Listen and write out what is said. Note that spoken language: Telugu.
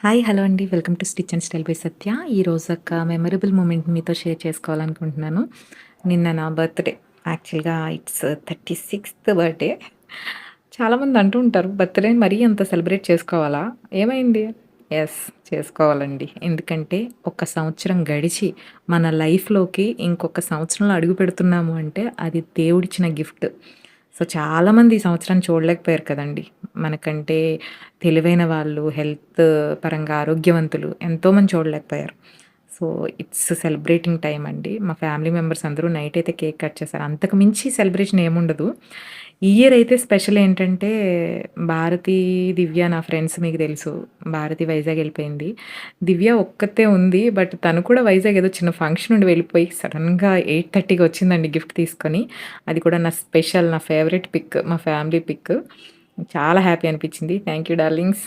హాయ్. హలో అండి. Welcome to stitch and style by Satya. ఈరోజు ఒక మెమరబుల్ మూమెంట్ మీతో షేర్ చేసుకోవాలనుకుంటున్నాను. నిన్న నా బర్త్‌డే. యాక్చువల్‌గా ఇట్స్ 36థ్ బర్త్‌డే. చాలామంది అంటూ ఉంటారు, బర్త్‌డేని మరీ అంత సెలబ్రేట్ చేసుకోవాలా? ఏమైంది? యెస్. చేసుకోవాలండి. ఎందుకంటే ఒక సంవత్సరం గడిచి మన లైఫ్‌లోకి ఇంకొక సంవత్సరంలో అడుగుపెడుతున్నాము అంటే అది దేవుడిచ్చిన గిఫ్ట్. సో, చాలామంది ఈ సంవత్సరాన్ని చూడలేకపోయారు కదండీ! మనకంటే తెలివైన వాళ్ళు, హెల్త్ పరంగా ఆరోగ్యవంతులు ఎంతోమంది చూడలేకపోయారు. సో, ఇట్స్ సెలబ్రేటింగ్ టైమ్ అండి. మా ఫ్యామిలీ మెంబర్స్ అందరూ నైట్ అయితే కేక్ కట్ చేశారు. అంతకు మించి సెలబ్రేషన్ ఏముండదు. ఈ ఇయర్ అయితే స్పెషల్ ఏంటంటే, భారతి, దివ్య నా ఫ్రెండ్స్ మీకు తెలుసు. భారతి వైజాగ్ ఎళ్ళిపోయింది. దివ్య ఒక్కతే ఉంది. బట్ తను కూడా వైజాగ్ ఏదో చిన్న ఫంక్షన్ ఉండి వెళ్ళిపోయి సడెన్‌గా 8:30కి వచ్చిందండి గిఫ్ట్ తీసుకొని. అది కూడా నా స్పెషల్, నా ఫేవరెట్ పిక్, మా ఫ్యామిలీ పిక్. చాలా హ్యాపీ అనిపించింది. Thank you darlings.